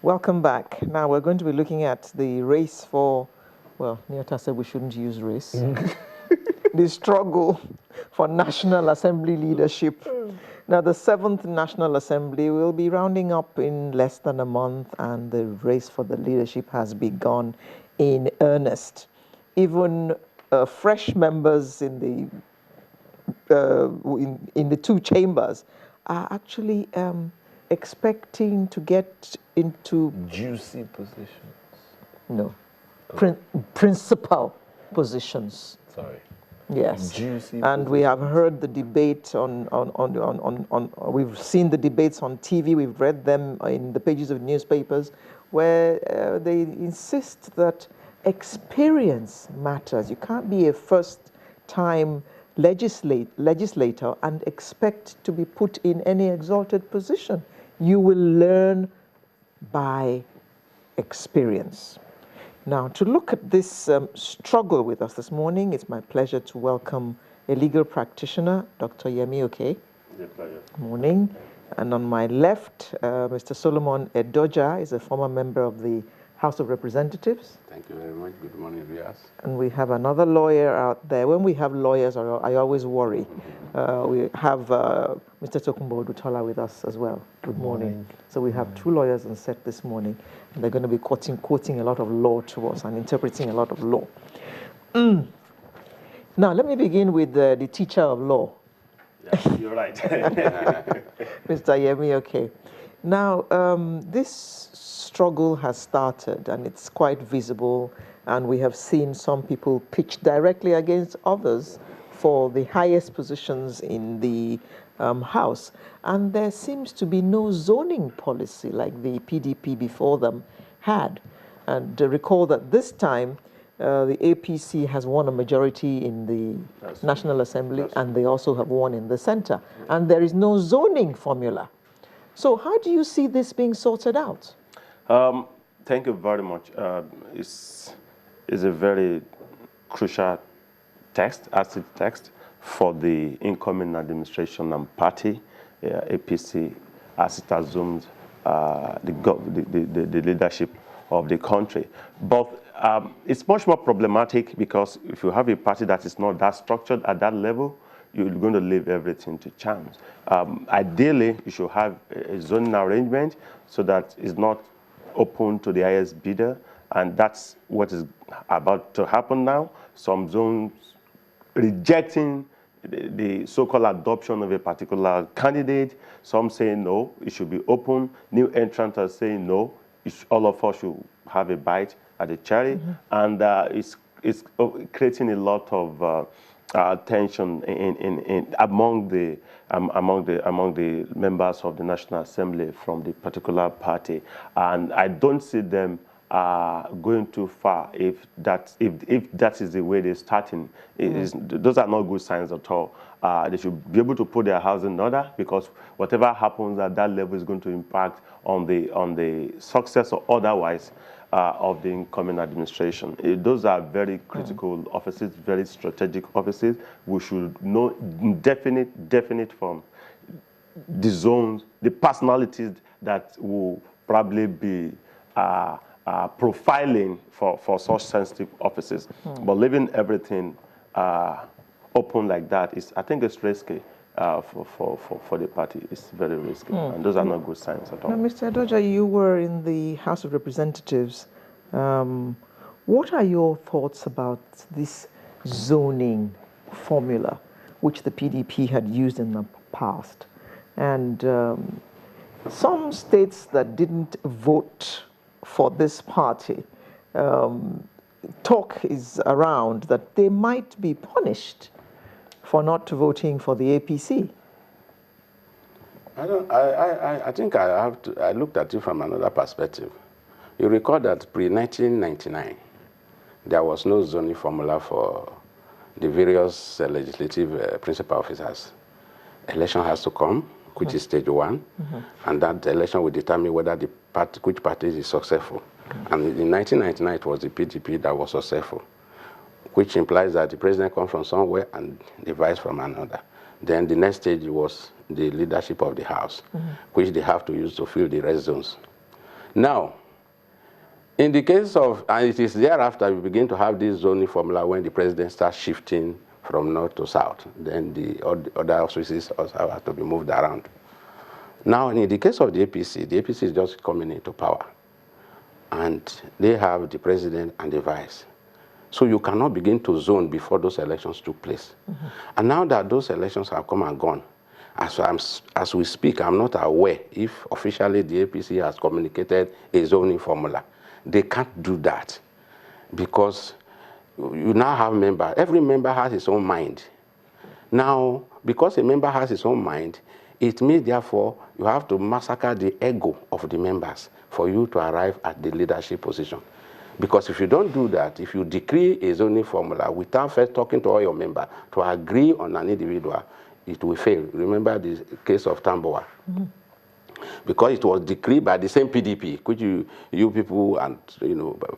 Welcome back. Now we're going to be looking at the race for, well, Nyota said we shouldn't use race, the struggle for National Assembly leadership. Now the 7th National Assembly will be rounding up in less than a month, and the race for the leadership has begun in earnest. Even fresh members in the two chambers are actually expecting to get into juicy positions. No, principal positions. Sorry. Yes. Juicy and we have heard the debate we've seen the debates on TV, we've read them in the pages of newspapers, where they insist that experience matters. You can't be a first-time legislator and expect to be put in any exalted position. You will learn by experience. Now, to look at this struggle with us this morning, it's my pleasure to welcome a legal practitioner, Dr. Yemi Oke. Good Morning. And on my left, Mr. Solomon Edoja is a former member of the House of Representatives. Thank you very much. Good morning, Riaz. And we have another lawyer out there. When we have lawyers, I always worry. We have Mr. Tokunbo Odutola with us as well. Good morning. So we have two lawyers on set this morning, and they're going to be quoting a lot of law to us and interpreting a lot of law. Now, let me begin with the teacher of law. Yeah, you're right. Mr. Yemi Oke. Now, this struggle has started, and it's quite visible, and we have seen some people pitch directly against others for the highest positions in the House. And there seems to be no zoning policy like the PDP before them had. And recall that this time, the APC has won a majority in the National Assembly, and they also have won in the center. And there is no zoning formula. So how do you see this being sorted out? Thank you very much. It's a very crucial text for the incoming administration and party, APC, as it assumes the leadership of the country. But it's much more problematic because if you have a party that is not that structured at that level, you're going to leave everything to chance. Ideally, you should have a zoning arrangement so that it's not open to the highest bidder, and that's what is about to happen now. Some zones rejecting the so-called adoption of a particular candidate. Some saying no, it should be open. New entrants are saying no, all of us should have a bite at the cherry, and it's creating a lot of tension among the members of the National Assembly from the particular party, and I don't see them going too far if that is the way they're starting. Those are not good signs at all. They should be able to put their house in order, because whatever happens at that level is going to impact on the success or otherwise of the incoming administration. Those are very critical offices, very strategic offices. We should know definite from the zones, the personalities that will probably be profiling for such sensitive offices. But leaving everything open like that I think it's risky for the party. It's very risky, and those are not good signs at all. Now, Mr. Edoja, you were in the House of Representatives. What are your thoughts about this zoning formula, which the PDP had used in the past? And some states that didn't vote for this party, talk is around that they might be punished for not voting for the APC. I think I looked at it from another perspective. You recall that pre-1999, there was no zoning formula for the various legislative principal officers. Election has to come, which is stage one, and that election will determine whether which party is successful. And in 1999, it was the PDP that was successful, which implies that the president comes from somewhere and the vice from another. Then the next stage was the leadership of the House, which they have to use to fill the rest zones. Now, in the case of, and it is thereafter we begin to have this zoning formula when the president starts shifting from north to south. Then the other offices also have to be moved around. Now, in the case of the APC is just coming into power. And they have the president and the vice. So you cannot begin to zone before those elections took place. Mm-hmm. And now that those elections have come and gone, as we speak, I'm not aware if officially the APC has communicated a zoning formula. They can't do that because you now have members. Every member has his own mind. Now, because a member has his own mind, it means, therefore, you have to massacre the ego of the members for you to arrive at the leadership position. Because if you don't do that, if you decree a zoning formula without first talking to all your members to agree on an individual, it will fail. Remember the case of Tamboa. Mm-hmm. Because it was decreed by the same PDP, which you people and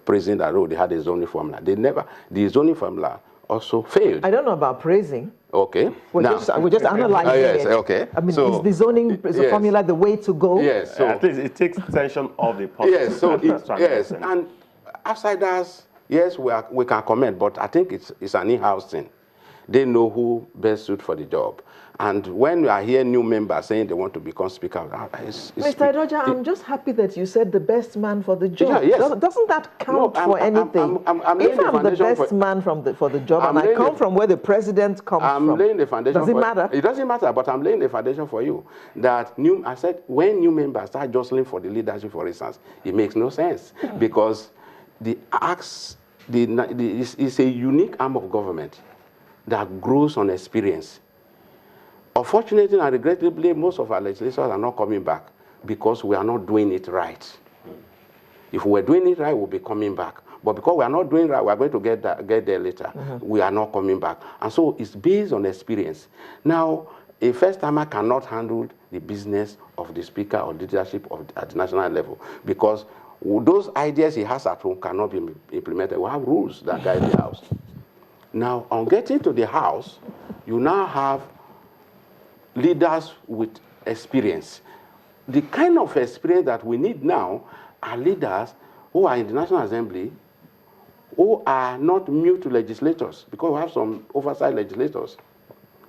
praising that road, they had a zoning formula. The zoning formula also failed. I don't know about praising. Okay. We're just analyzing yes, it. Okay. I mean, is the zoning formula the way to go? Yes. So at least it takes tension off the politics. Yes. So yes, and outsiders, yes, we can comment, but I think it's an in-house thing. They know who best suit for the job. And when I hear new members saying they want to become speaker, Mr. Idoja, I'm just happy that you said the best man for the job. Yeah, yes. Doesn't that count for anything? If I'm the best man for the job and I come from where the president comes from, I'm laying the foundation. Does it matter? It doesn't matter, but I'm laying the foundation for you. I said, when new members start jostling for the leadership, for instance, it makes no sense because it's a unique arm of government that grows on experience. Unfortunately and regrettably, most of our legislators are not coming back because we are not doing it right. If we were doing it right, we'll be coming back. But because we are not doing it right, we are going to get there later. Mm-hmm. We are not coming back. And so it's based on experience. Now, a first-timer cannot handle the business of the speaker or leadership at the national level because those ideas he has at home cannot be implemented. We have rules that guide the House. Now, on getting to the House, you now have leaders with experience. The kind of experience that we need now are leaders who are in the National Assembly, who are not new to legislators, because we have some oversight legislators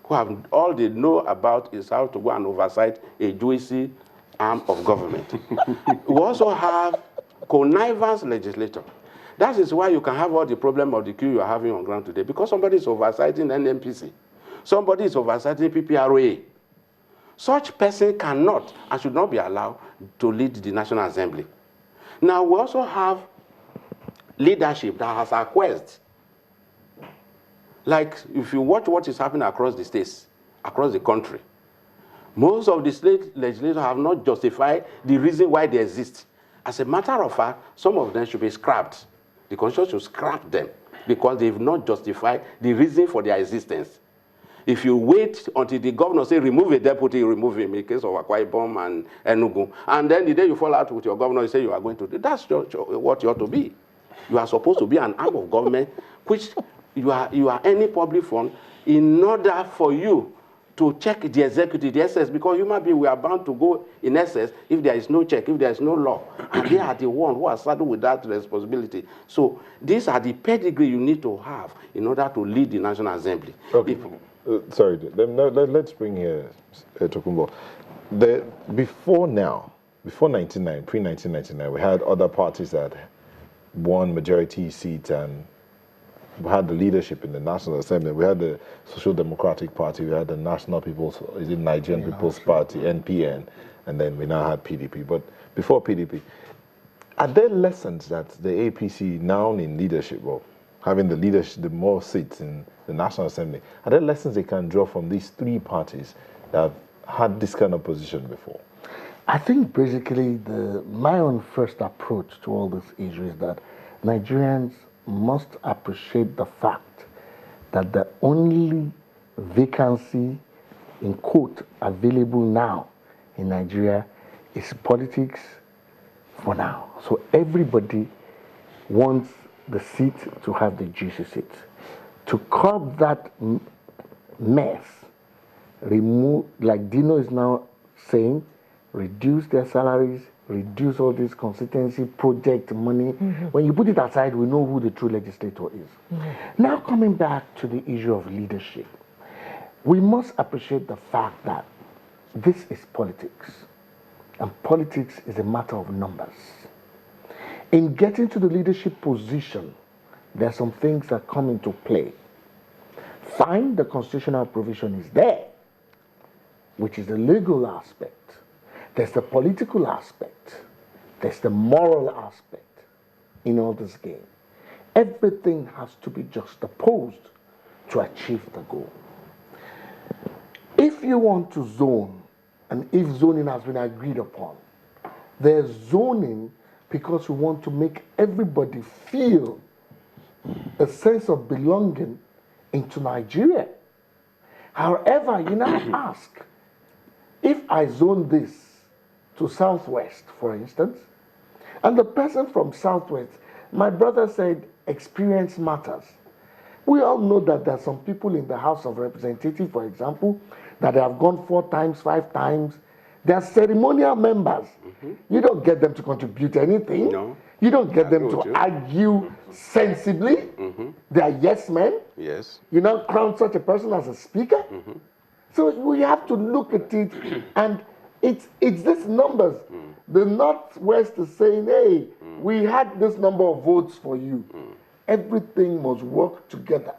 who have all they know about is how to go and oversight a juicy arm of government. We also have connivance legislators. That is why you can have all the problem of the queue you are having on ground today, because somebody is oversighting NNPC. Somebody is oversighting PPROA. Such person cannot and should not be allowed to lead the National Assembly. Now, we also have leadership that has acquiesced. Like, if you watch what is happening across the states, across the country, most of the state legislators have not justified the reason why they exist. As a matter of fact, some of them should be scrapped. The constitution should scrap them because they've not justified the reason for their existence. If you wait until the governor say remove a deputy, you remove him in the case of Akwa Ibom and Enugu. And then the day you fall out with your governor, you say you are going to do. That's what you ought to be. You are supposed to be an arm of government which you are any public fund in order for you to check the executive, the excess, because human beings, we are bound to go in excess if there is no check, if there is no law. And they are the ones who are saddled with that responsibility. So these are the pedigree you need to have in order to lead the National Assembly. Okay. Sorry, let's bring here Tokunbo. Before 1999, pre-1999, we had other parties that won majority seats and we had the leadership in the National Assembly. We had the Social Democratic Party, we had the Nigerian People's Party, NPN, and then we now had PDP. But before PDP, are there lessons that the APC now in leadership, or having the leadership, the more seats in the National Assembly, are there lessons they can draw from these three parties that have had this kind of position before? I think basically my own first approach to all this issue is that Nigerians must appreciate the fact that the only vacancy, in quote, available now in Nigeria is politics for now. So everybody wants the seat to have the juicy seat. To curb that mess, remove, like Dino is now saying, reduce their salaries, reduce all this constituency project money. When you put it aside, we know who the true legislator is. Now coming back to the issue of leadership, we must appreciate the fact that this is politics, and politics is a matter of numbers. In getting to the leadership position, there are some things that come into play. Fine, the constitutional provision is there, which is the legal aspect. There's the political aspect. There's the moral aspect in all this game. Everything has to be juxtaposed to achieve the goal. If you want to zone, and if zoning has been agreed upon, there's zoning because we want to make everybody feel a sense of belonging into Nigeria. However, you now ask, if I zone this to Southwest, for instance, and the person from Southwest, my brother said experience matters. We all know that there are some people in the House of Representatives, for example, that have gone 4 times, 5 times. They are ceremonial members. You don't get them to contribute anything. No. You don't get them to argue sensibly. They are yes men. Yes. You now crown such a person as a speaker. So we have to look at it, and it's these numbers. The Northwest is saying, hey, we had this number of votes for you. Everything must work together.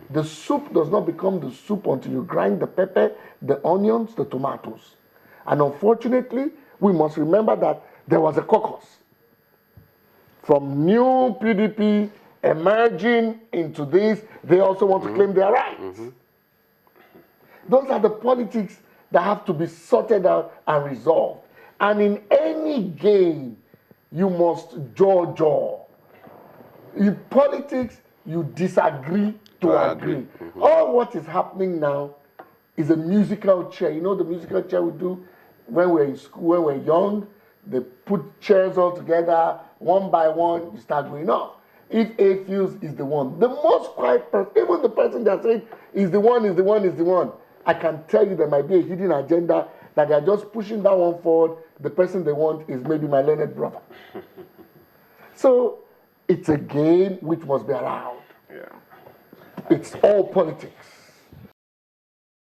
The soup does not become the soup until you grind the pepper, the onions, the tomatoes. And unfortunately, we must remember that there was a caucus from new PDP emerging into this. They also want to claim their rights. Those are the politics that have to be sorted out and resolved. And in any game, you must jaw. In politics, you disagree to agree. All what is happening now is a musical chair. You know the musical chair we do when we're in school, when we're young? They put chairs all together, one by one, you start going up. If A feels is the one, the most quiet person, even the person that said is the one, I can tell you there might be a hidden agenda that they're just pushing that one forward. The person they want is maybe my learned brother. So it's a game which must be allowed. It's all politics.